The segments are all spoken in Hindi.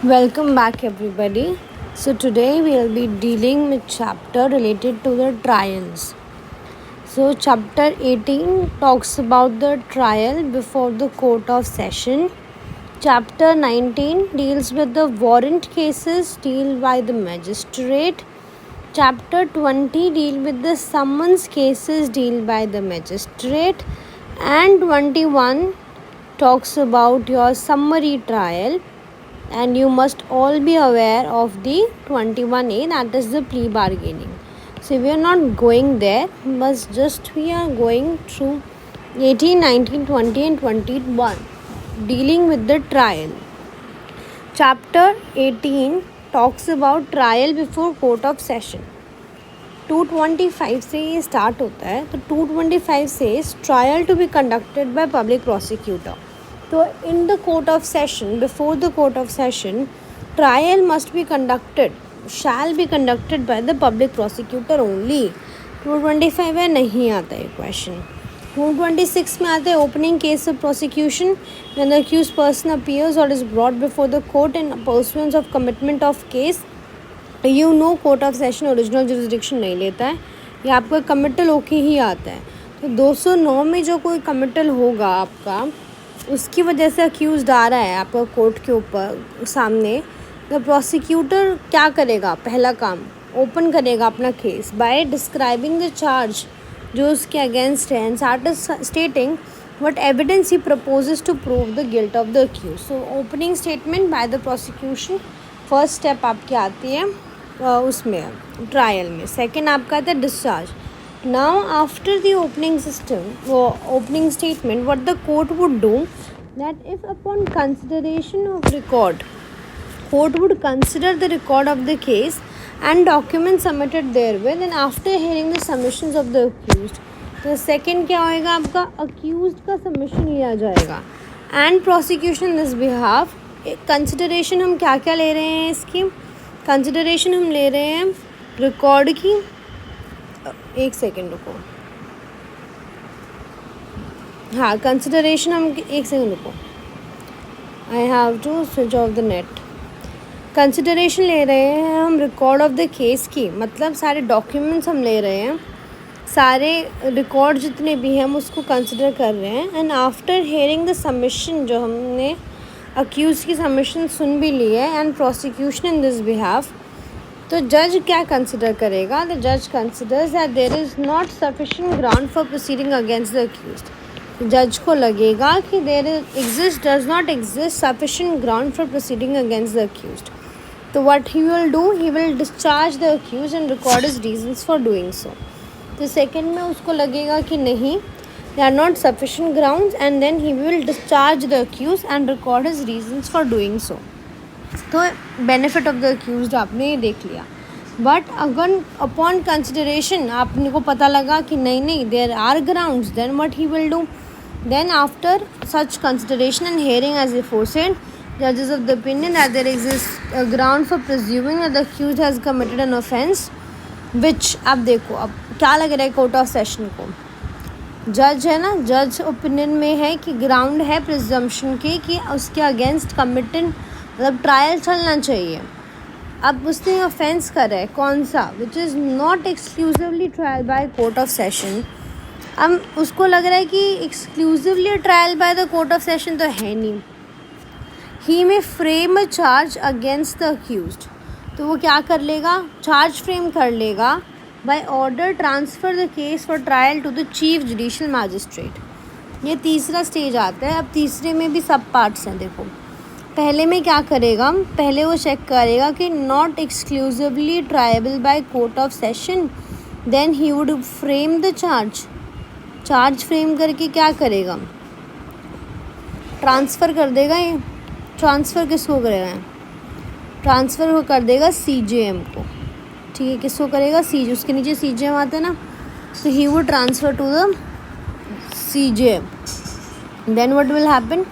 Welcome back, everybody. So, today we'll be dealing with chapter related to the trials. So, chapter 18 talks about the trial before the court of session. Chapter 19 deals with the warrant cases dealt by the magistrate. Chapter 20 deal with the summons cases dealt by the magistrate. And 21 talks about your summary trial. And you must all be aware of the 21A, that is the plea bargaining. So we are not going there, but just we are going through 18, 19, 20 and 21 dealing with the trial. Chapter 18 talks about trial before court of session. 225 से ये स्टार्ट होता है. तो 225 says trial to be conducted by public prosecutor. So in the court of session, before the court of session, trial must be conducted, shall be conducted by the public prosecutor only. 225 है, नहीं आता है question. 226 में आता है opening case of prosecution when the accused person appears or is brought before the court in pursuance of commitment of case. You know court of session original jurisdiction नहीं लेता है, ये आपका कमिटल होके ही आता है. तो 209 में जो कोई कमिटल होगा आपका, उसकी वजह से अक्यूज़ड आ रहा है आपका कोर्ट के ऊपर सामने. द प्रोसिक्यूटर क्या करेगा? पहला काम ओपन करेगा अपना case by describing the charge जो उसके अगेंस्ट है and stating what evidence he proposes to prove the guilt of the accused. So opening statement by the prosecution first step आपकी आती है उसमें ट्रायल में. सेकेंड आपका आता है discharge. Now after the opening statement, what the court would do, that if upon consideration of record, court would consider the record of the case and documents submitted therewith, and after hearing the submissions of the accused, तो second क्या होएगा आपका, accused का submission लिया जाएगा and prosecution in this behalf. consideration हम क्या क्या ले रहे हैं इसकी? consideration हम ले रहे हैं record की. एक सेकेंड रुको. हाँ, कंसिडरेशन हम एक सेकेंड रुको. I have to switch off the net. Consideration ले रहे हैं हम रिकॉर्ड ऑफ द केस की, मतलब सारे डॉक्यूमेंट्स हम ले रहे हैं, सारे रिकॉर्ड जितने भी हैं हम उसको कंसिडर कर रहे हैं. And after hearing the submission, जो हमने अक्यूज़ की सबमिशन सुन भी ली है and prosecution in this behalf, तो जज क्या कंसिडर करेगा? द जज considers that there is not sufficient ground for proceeding against the accused. जज को लगेगा कि does not exist sufficient ground for proceeding against the accused. तो what he will do, he will discharge the accused and record his reasons for doing so. तो सेकेंड में उसको लगेगा कि नहीं, they are not sufficient grounds, and then he will discharge the accused and record his reasons for doing so. तो बेनिफिट ऑफ द अक्यूज्ड आपने ये देख लिया. बट अगर अपॉन कंसिडरेशन आपने को पता लगा कि नहीं there are grounds, then what he will do, then after such consideration and hearing as aforesaid, जजेस of the opinion that there exist ground for presuming that the accused has committed an offence which. अब देखो अब क्या लग रहा है कोर्ट ऑफ सेशन को, जज है ना, जज ओपिनियन में है कि ग्राउंड है प्रिजम्पशन की कि उसके अगेंस्ट कमिटेड, मतलब ट्रायल चलना चाहिए. अब उसने ऑफेंस करा है कौन सा, which is not exclusively trial by court of session. अब उसको लग रहा है कि exclusively trial by the court of session तो है नहीं. He may frame a charge against the accused. तो वो क्या कर लेगा, चार्ज फ्रेम कर लेगा by order transfer the case for trial to the chief judicial magistrate. ये तीसरा स्टेज आता है. अब तीसरे में भी सब पार्ट्स हैं. देखो पहले में क्या करेगा, पहले वो चेक करेगा कि not exclusively triable by court of session, then he would frame the charge frame करके क्या करेगा, ट्रांसफ़र कर देगा. ये ट्रांसफ़र किसको करेगा, ट्रांसफ़र वो कर देगा CJM को. ठीक है, किसको करेगा, उसके नीचे CJM आता है ना, तो he would transfer to the CJM. Then what will happen,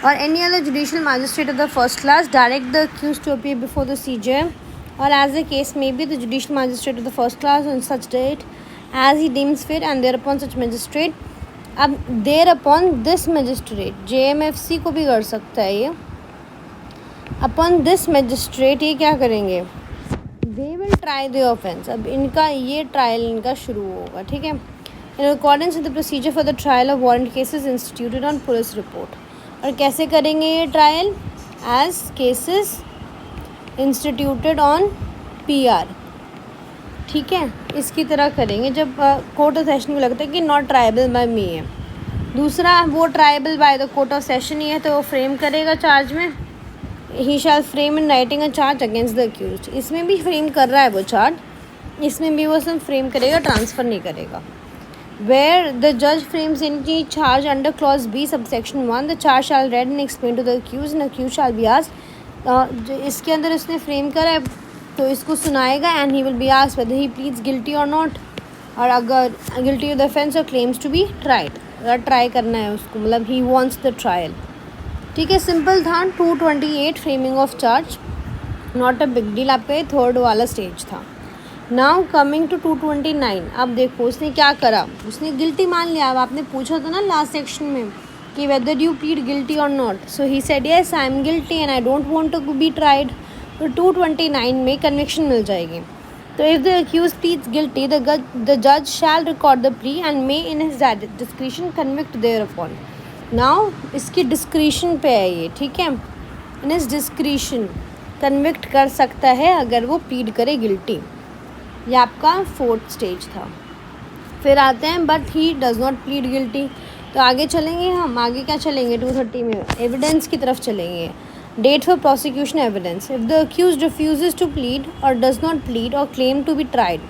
or any other judicial magistrate of the first class direct the accused to appear before the CJM, or as the case may be the judicial magistrate of the first class on such date as he deems fit, and thereupon such magistrate. अब thereupon this magistrate JMFC को भी कर सकता है ये, अपॉन दिस मजिस्ट्रेट ये क्या करेंगे, they will try the offence. अब इनका ये ट्रायल इनका शुरू होगा, ठीक है। In accordance with the procedure for the trial of warrant cases instituted on police report. और कैसे करेंगे ये trial, as cases instituted on PR, ठीक है, इसकी तरह करेंगे जब कोर्ट ऑफ सेशन को लगता है कि नॉट ट्रायबल बाय मी है। दूसरा, वो triable by the court of session ही है तो वो फ्रेम करेगा चार्ज में, he shall frame in writing a charge against the accused. इसमें भी फ्रेम कर रहा है वो चार्ज, इसमें भी वो सब फ्रेम करेगा, ट्रांसफ़र नहीं करेगा। वेयर द जज frames any charge under clause B subsection 1, the charge shall read and explain to the accused and accused shall be asked. जो इसके अंदर उसने फ्रेम करा है तो इसको सुनाएगा and he will be asked weather he pleads guilty और नॉट, और अगर गिल्टी ऑफ द ऑफेंस और क्लेम्स टू बी ट्राइड, अगर ट्राई करना है उसको, मतलब ही वांट्स द ट्रायल, ठीक है। सिंपल था। 228 framing of charge, not a big deal, आपका ये थर्ड वाला स्टेज था। Now coming to 229। अब देखो उसने क्या करा, उसने गिल्टी मान लिया। अब आपने पूछा था ना लास्ट सेक्शन में कि वेदर यू प्लीड गिल्टी और not, so he said yes I am guilty and I don't want to be tried. तो 229 में कन्विक्शन मिल जाएगी। तो if the accused pleads guilty the जज shall record the plea and may in his discretion convict thereupon now. नाउ इसकी डिस्क्रिशन पे है ये, ठीक है, इन हिज डिस्क्रिशन कन्विक्ट कर सकता है अगर वो प्लीड करे गिल्टी। ये आपका फोर्थ स्टेज था। फिर आते हैं but he does not plead guilty. तो आगे चलेंगे हम, आगे क्या चलेंगे 230 में एविडेंस की तरफ चलेंगे। Date for prosecution evidence. If the accused refuses to plead or does not plead or claim to be tried,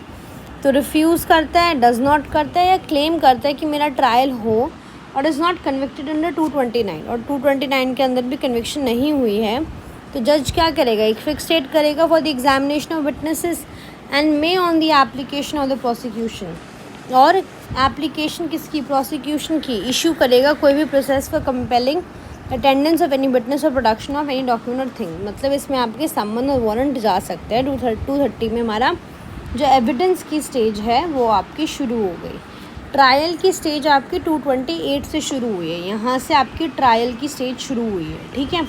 तो रिफ्यूज़ करता है, डज़ नॉट करता है या क्लेम करता है कि मेरा ट्रायल हो और इज़ नॉट कन्विक्टेड अंडर 229, और 229 के अंदर भी कन्विक्शन नहीं हुई है, तो जज क्या करेगा, एक फिक्स डेट करेगा for the examination of witnesses and may on the application of the prosecution. और एप्लीकेशन किसकी, प्रोसिक्यूशन की, इशू करेगा कोई भी process for compelling attendance of any witness और प्रोडक्शन ऑफ एनी डॉक्यूमेंट और थिंग। मतलब इसमें आपके संबंध और वारंट जा सकते हैं। 230 में हमारा जो एविडेंस की स्टेज है वो आपकी शुरू हो गई। ट्रायल की स्टेज आपकी 228 से शुरू हुई है, यहाँ से आपकी ट्रायल की स्टेज शुरू हुई है, ठीक है।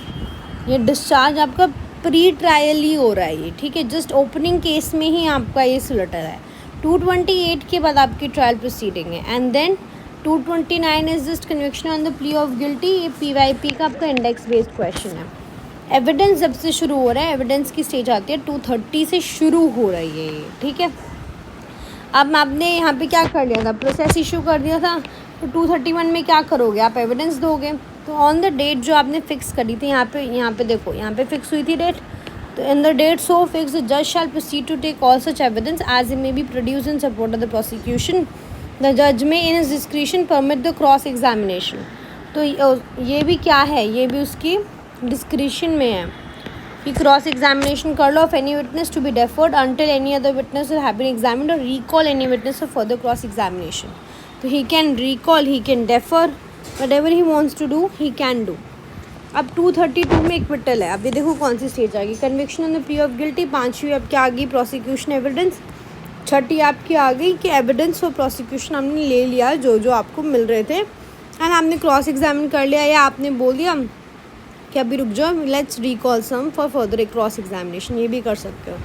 ये डिस्चार्ज आपका प्री ट्रायल ही हो रहा है ये, ठीक है, जस्ट ओपनिंग केस में ही आपका ये सुलटर है। 228 के बाद आपकी ट्रायल प्रोसीडिंग है and then 229 is just conviction on the plea of guilty. ये PYP का आपका इंडेक्स बेस्ड क्वेश्चन है। एविडेंस जब से शुरू हो रहा है, एविडेंस की स्टेज आती है 230 से शुरू हो रही है ये, ठीक है। अब आपने यहाँ पे क्या कर लिया था, प्रोसेस इशू कर दिया था, तो 231 में क्या करोगे, आप एविडेंस दोगे। तो ऑन द डेट जो आपने फिक्स करी थी, यहाँ पे देखो, यहाँ पे फिक्स हुई थी डेट, तो in the date so fix the जज शैल proceed to take all such evidence as it may be produce in support of the prosecution. The जज में इन his discretion permit the cross examination. तो ये भी क्या है, ये भी उसकी डिस्क्रिशन में है कि क्रॉस एग्जामिनेशन कर लो of any witness to be deferred until any other witness have been examined और recall any witness for further cross examination. तो he can recall, he can defer, whatever he wants to do he can do। अब 232 में एक्विटल है। अब ये देखो कौन सी स्टेज आ गई, conviction on the plea of guilty. पांचवी अब क्या आ गई, प्रोसिक्यूशन एविडेंस। छठी आपकी आ गई कि एविडेंस फॉर प्रोसिक्यूशन हमने ले लिया जो जो आपको मिल रहे थे एंड आपने क्रॉस एग्जामिन कर लिया, या आपने बोल दिया कि अभी रुक जाओ, let's recall some for further cross examination, ये भी कर सकते हो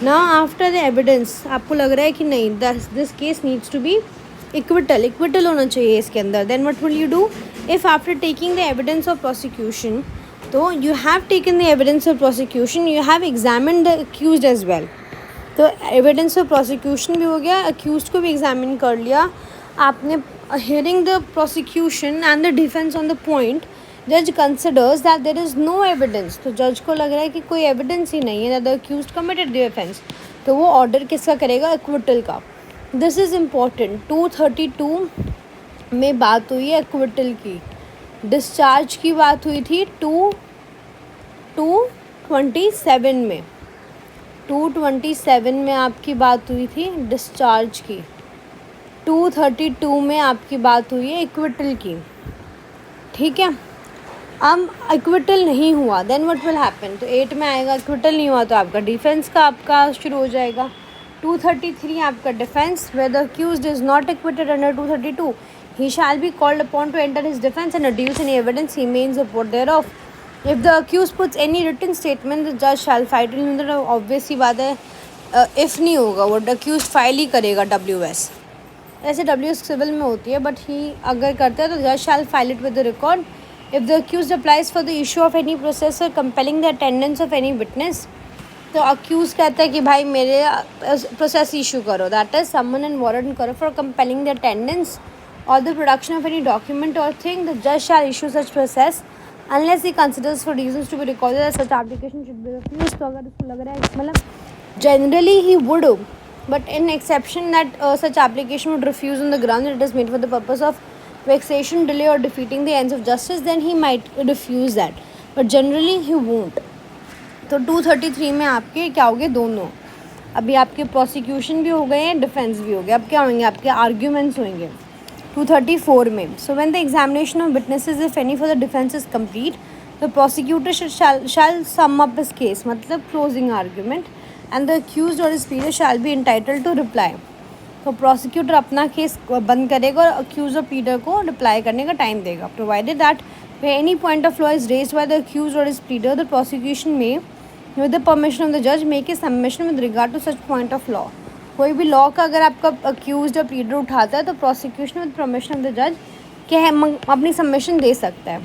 ना। आफ्टर द एविडेंस आपको लग रहा है कि नहीं this case needs to be acquittal होना चाहिए इसके अंदर, then what will you do, if after taking the evidence of prosecution, तो you have taken the evidence of prosecution, you have examined the accused as well. तो एविडेंस ऑफ प्रोसिक्यूशन भी हो गया, अक्यूज्ड को भी एग्जामिन कर लिया आपने। Hearing the prosecution and the defence on the point, जज considers that there is no evidence. तो जज को लग रहा है कि कोई एविडेंस ही नहीं है that the accused committed the offence, तो वो ऑर्डर किसका करेगा, एक्विटल का। This is important. 232 में बात हुई है एक्विटल की, डिस्चार्ज की बात हुई थी 227 में, 227 में आपकी बात हुई थी डिस्चार्ज की, 232 में आपकी बात हुई है एक्विटल की, ठीक है। अब एक्विटल नहीं हुआ, देन व्हाट विल हैपन, तो 8 में आएगा, एक्विटल नहीं हुआ तो आपका डिफेंस का आपका शुरू हो जाएगा। 233 आपका defence, where the accused is not acquitted under 232 he shall be called upon to enter his defense and adduce any evidence he may in support thereof। If the accused puts any written statement the जज शैल फाइल इट। मतलब ऑब्वियस ही बात है, इफ़ नहीं होगा वो अक्यूज फाइल ही करेगा WS। ऐसे WS सिविल में होती है, बट ही अगर करता है तो जज shall file it with the record. If the accused applies for the issue of any process और compelling the attendance of any witness, तो अक्यूज़ कहता है कि भाई मेरे प्रोसेस इशू करो, that is summon and warrant करो फॉर कंपेलिंग द अटेंडेंस और the production of any document और थिंग, द जज shall issue such process unless he considers for reasons to be recorded as such application should be refused. तो अगर उसको लग रहा है मतलब generally he would, but in exception that such application would refuse on the ground that it is made for the purpose of vexation, delay or defeating the ends of justice, then he might refuse that, but generally he won't। तो 233 में आपके क्या हो गए, दोनों अभी आपके प्रोसिक्यूशन भी हो गए हैं, डिफेंस भी हो गया। अब क्या होंगे, आपके आर्ग्यूमेंट्स होंगे 234 में। So when the examination of witnesses if any for the defence is complete, the prosecutor shall sum up his case, मतलब closing argument, and the accused और speaker shall be entitled to reply. तो प्रोसिक्यूटर अपना केस बंद करेगा और अक्यूज और प्लीडर को रिप्लाई करने का टाइम देगा। Provided that any point of law is raised by the accused और is pleader, the prosecution may with the permission of the जज make a submission with regard to such point of law. कोई भी लॉ का अगर आपका अक्यूज या प्लीडर उठाता है तो prosecution with permission of the जज क्या है, अपनी सबमिशन दे सकता है।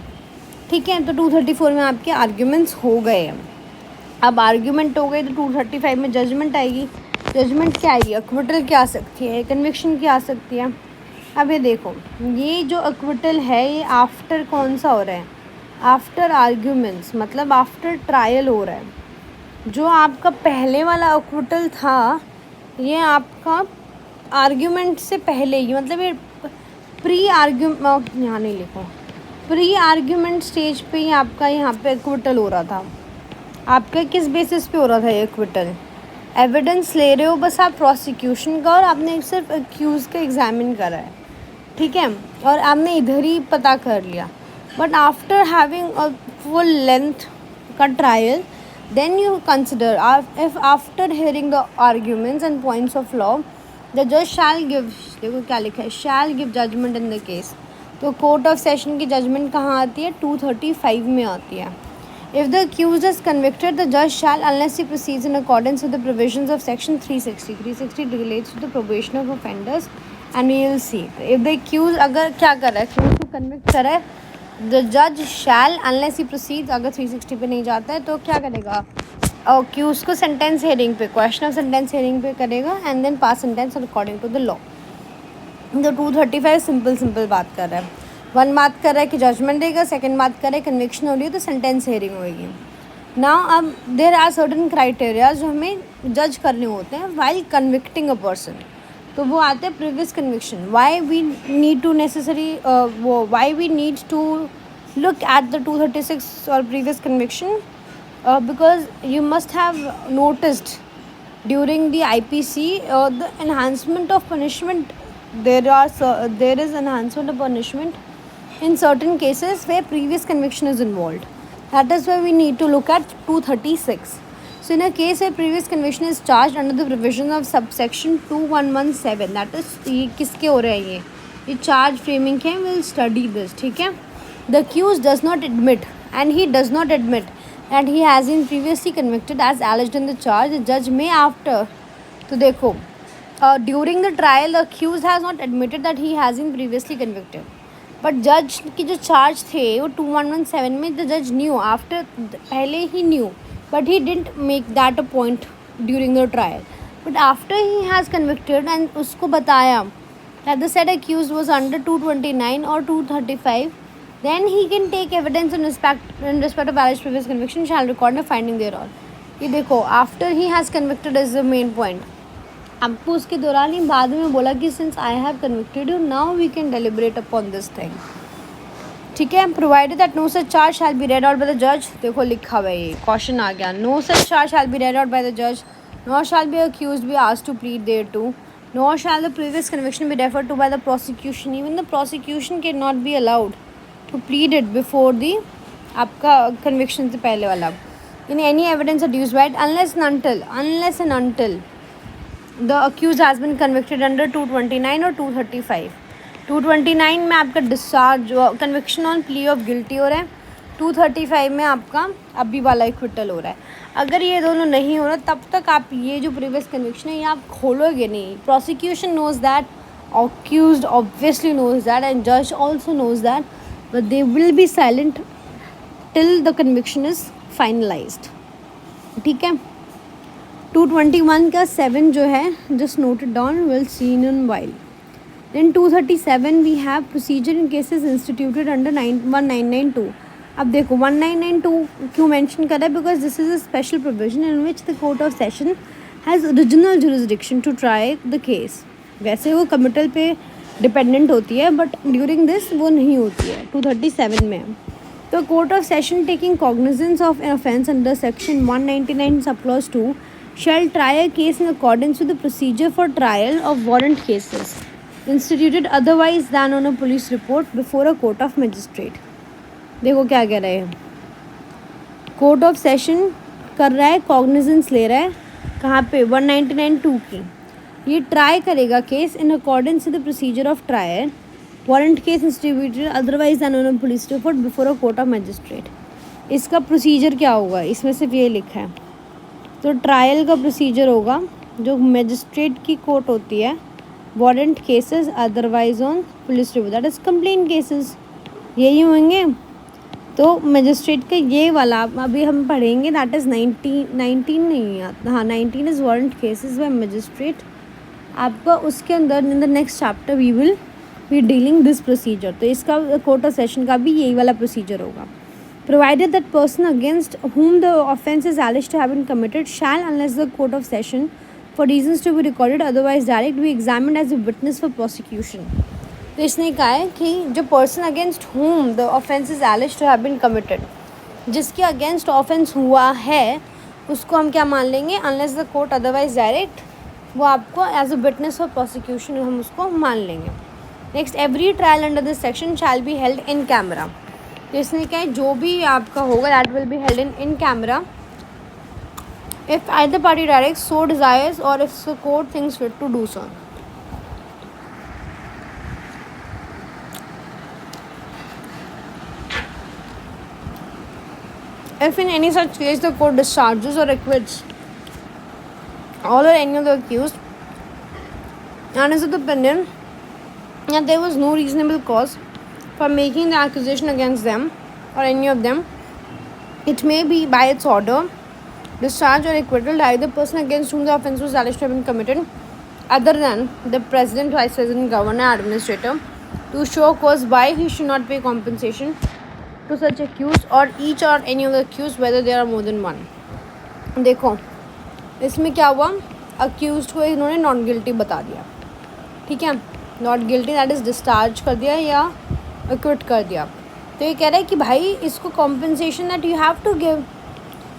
ठीक है, तो 234 में आपके आर्ग्यूमेंट्स हो गए हैं। अब आर्ग्यूमेंट हो गए तो 235 में जजमेंट आएगी। जजमेंट क्या आएगी, अक्विटल क्या आ सकती है, कन्विक्शन क्या आ सकती है। अब ये देखो, ये जो अक्विटल है ये आफ्टर कौन सा हो रहा है, आफ्टर आर्ग्यूमेंट्स, मतलब आफ्टर ट्रायल हो रहा है। जो आपका पहले वाला अक्विटल था ये आपका आर्ग्यूमेंट से पहले ही, मतलब ये प्री आर्ग्यूमेंट, यहाँ नहीं लिखो, प्री आर्ग्यूमेंट स्टेज पे ही आपका यहाँ पे अक्विटल हो रहा था। आपका किस बेसिस पे हो रहा था ये अक्विटल, एविडेंस ले रहे हो बस आप प्रोसिक्यूशन का और आपने सिर्फ अक्यूज़ का एग्जामिन करा है, ठीक है, और आपने इधर ही पता कर लिया। But after having a full length का trial, then you consider if after hearing the arguments and points of law the judge shall give, देखो क्या लिखा है, shall give judgment in the case। तो कोर्ट ऑफ सेशन की जजमेंट कहाँ आती है, 235 में आती है। if the accused is convicted the judge shall, unless he proceeds in accordance with the provisions of section 360 relates to the probation of offenders and we will see। if the accused अगर क्या कर रहा है, accused को convict कर रहा है, द जज शैल अनलेस ही प्रोसीड, अगर 360 पे नहीं जाता है तो क्या करेगा, अक्यूज को सेंटेंस हेयरिंग पे, क्वेश्चन ऑफ सेंटेंस हेयरिंग पे करेगा and then pass sentence according to the law. तो 235 सिंपल बात कर रहा है। वन बात कर रहा है कि जजमेंट देगा, सेकंड बात कर रहा है कन्विक्शन हो रही है तो सेंटेंस हेयरिंग होगी। नाउ अब देर आर सर्टन क्राइटेरिया जो हमें जज करने होते हैं वाइल कन्विक्टिंग अ पर्सन, तो वो आते हैं previous conviction. Why we need to necessary why we need to look at the 236 और previous conviction, because you must have noticed during the IPC the enhancement of punishment, there is enhancement of punishment in certain cases where previous conviction is involved. That is why we need to look at 236. So in a case where previous conviction is charged under the provision of subsection 2117, that is ये किसके हो रहे हैं, ये charge framing के, we will study this, ठीक है। The accused does not admit and he does not admit that he has been previously convicted as alleged in the charge, the judge may after, तो देखो during the trial the accused has not admitted that he has been previously convicted, but जज की जो चार्ज थे वो 2117 में द जज न्यू आफ्टर, पहले ही knew but he didn't make that a point during the trial, but after he has convicted and उसको बताया that the said accused was under 229 और 235, then he can take evidence in respect of alleged previous conviction shall record the finding thereon. ये देखो after he has convicted is the main point. आपको उसके दौरान ही बाद में बोला कि since I have convicted you now we can deliberate upon this thing, ठीक है। Provided that no such charge shall be read out by the जज, देखो लिखा हुआ है ये क्वेश्चन आ गया, no such charge shall be read out by the जज, nor shall be accused be asked to plead thereto, nor shall the previous conviction be referred to by the prosecution, even the prosecution can not be allowed to plead it before the आपका कन्विक्शन से पहले वाला in any evidence adduced by unless and until the accused has been convicted under 229 और 235। 229 में आपका discharge conviction on plea of guilty हो रहा है 235 में आपका अभी वाला एक्विटल हो रहा है। अगर ये दोनों नहीं हो रहा तब तक आप ये जो प्रीवियस कन्विक्शन है ये आप खोलोगे नहीं। Prosecution knows that, accused obviously knows that, and judge also knows that, but they will be silent till the conviction is finalized. ठीक है। 221 का 7 जो है just noted down, will see in a while. Then 237 we have procedure in cases instituted under 1992. अब देखो 1992 क्यों मेंशन कर रहा है? Because this is a special provision in which the court of session has original jurisdiction to try the case. वैसे वो कमिटल पे डिपेंडेंट होती है बट ड्यूरिंग दिस वो नहीं होती है। 237 में तो court of session taking cognizance of an offence under section 199 sub clause 2 shall try a case in accordance with the procedure for trial of warrant cases instituted otherwise than on a police report before a court of magistrate. देखो क्या कह रहे हैं, कोर्ट ऑफ सेशन कर रहा है, कॉग्निजेंस ले रहा है कहाँ पे 199(2) की। ये ट्राई करेगा case in accordance with the procedure of trial warrant case instituted otherwise than on a police report before a court of magistrate. इसका प्रोसीजर क्या होगा, इसमें सिर्फ ये लिखा है। तो ट्रायल का प्रोसीजर होगा जो मजिस्ट्रेट की कोर्ट होती है, warrant cases otherwise on police report that is complaint cases, यही होंगे। तो मजिस्ट्रेट का ये वाला अभी हम पढ़ेंगे दैट इज़ 19 नहीं आता, हाँ 19 is warrant cases by magistrate आपका। उसके अंदर in the next chapter we will be dealing this procedure. तो इसका कोर्ट ऑफ सेशन का भी यही वाला प्रोसीजर होगा। Provided that person against whom the offence is alleged to have been committed shall, unless the court of session for reasons to be recorded otherwise direct, be examined as a witness for prosecution. तो इसने कहा है कि जो person against whom the offence is alleged to have been committed, जिसके अगेंस्ट ऑफेंस हुआ है उसको हम क्या मान लेंगे, unless the court otherwise direct, वो आपको as a witness for prosecution हम उसको मान लेंगे। Next, every trial under this section shall be held in camera. तो इसने क्या है, जो भी आपका होगा that will be held in camera if either party direct so desires और if the court thinks fit to do so. If in any such case the court discharges or acquits all or any of the accused and is of the opinion that there was no reasonable cause for making the accusation against them or any of them, it may be by its order discharge or acquittal to either person against whom the offence was alleged to have been committed other than the president, vice president, governor, administrator, to show cause why he should not pay compensation to such accused or each or any of the accused whether there are more than one. देखो इसमें क्या हुआ, अक्यूज़ को इन्होंने नॉट गिल्टी बता दिया, ठीक है, not guilty that is discharge कर दिया या एक्विट कर दिया। तो ये कह रहा है कि भाई इसको compensation that you have to give,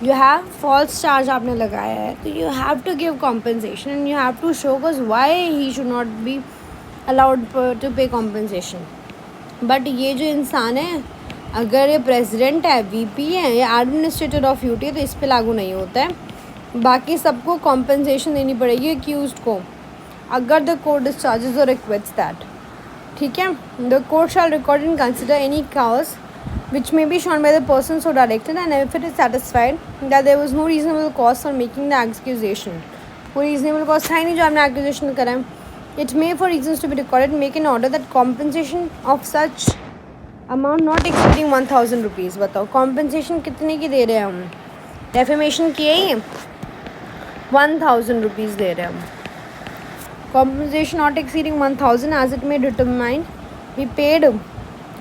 you have false charge आपने लगाया है तो you have to give compensation and you have to show cause why he should not be allowed to pay compensation. But ये जो इंसान है, अगर ये प्रेसिडेंट है, वीपी है या एडमिनिस्ट्रेटर ऑफ यूटी है तो इस पे लागू नहीं होता है। बाकी सबको कॉम्पनसेशन देनी पड़ेगी अक्यूज्ड को अगर द कोर्ट डिस्चार्जेस और एक्विट्स दैट, ठीक है। The court shall record and consider any cause which may be shown by the person so directed and if it is satisfied that there was no reasonable cause for making the accusation. कोई रीजनेबल कॉज था ही नहीं जो आपने एक्यूजेशन करा है। It may for reasons to be recorded make an order that compensation of such amount not exceeding 1000 rupees. बताओ कॉम्पनसेशन कितने की दे रहे हैं हम, डेफेमेशन की है ये 1000 रुपीज़ दे रहे हैं हम। Compensation not exceeding 1000 as it may determine be paid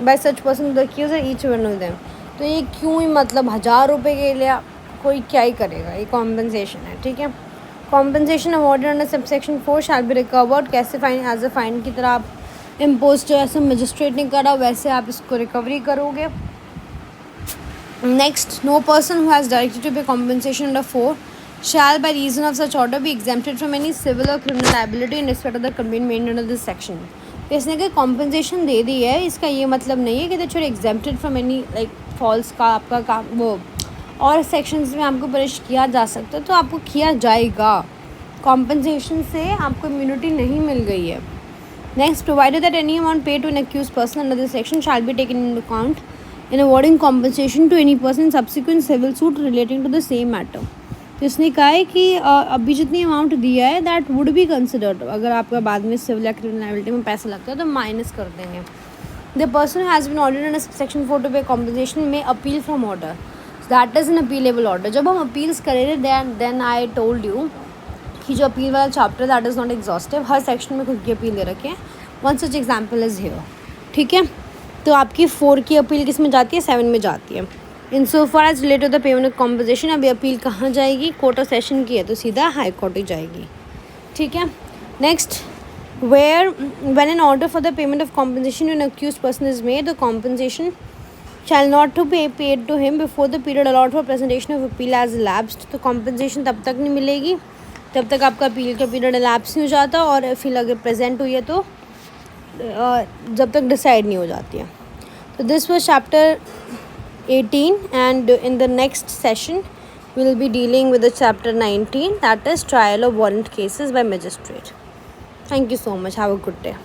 by such person the accuser each one of them. तो ये क्यों ही मतलब 1000 रुपये के लिए कोई क्या ही करेगा, ये कॉम्पनसेशन है, ठीक है। Compensation awarded under sub section 4 shall be recovered. कैसे फाइन, एज अ फाइन की तरह आप इम्पोज जैसे मजिस्ट्रेट ने करा वैसे आप इसको रिकवरी करोगे। Next, no person who has directed to pay compensation under 4 shall by reason of such order be exempted from any civil or criminal liability in respect of the complaint made under this section। तो इसने कहा कॉम्पनसेशन दे दी है, इसका ये मतलब नहीं है कि that you are exempted from any like false का आपका काम वो और सेक्शंस में आपको पनिश किया जा सकता है तो आपको किया जाएगा। कॉम्पनसेशन से आपको इम्यूनिटी नहीं मिल गई है। Next, provided that any amount paid to an accused person under this section shall be taken in account in awarding compensation to any person subsequent civil suit relating to the same matter. तो इसने कहा है कि अभी जितनी अमाउंट दिया है दैट वुड बी कंसिडर्ड, अगर आपका बाद में सिविल या क्रिमिनल लायबिलिटी में पैसा लगता है तो माइनस कर देंगे। The person has been ordered under section 4 to pay compensation में appeal from order, that is an appealable order. जब हम अपील्स करेंगे देन आई टोल्ड यू कि जो अपील वाला chapter that is not exhaustive, her section में खुद की अपील दे रखे हैं। One such example is here, ठीक है। तो आपकी 4 की अपील किस में जाती है, 7 में जाती है। In so far as related the payment of compensation, अभी अपील कहाँ जाएगी, कोर्ट ऑफ सेशन की है तो सीधा हाई कोर्ट ही जाएगी, ठीक है। Next, where when an order for the payment of compensation an accused person is made, the compensation shall not to be paid to him before the period allowed for presentation of appeal has elapsed। तो कॉम्पनसेशन तब तक नहीं मिलेगी जब तक आपका अपील का पीरियड elapse नहीं हो जाता, और फिर अगर प्रेजेंट हुई है तो जब तक डिसाइड नहीं हो जाती है। तो this was chapter 18 and in the next session we will be dealing with the chapter 19, that is trial of warrant cases by magistrate. Thank you so much. Have a good day.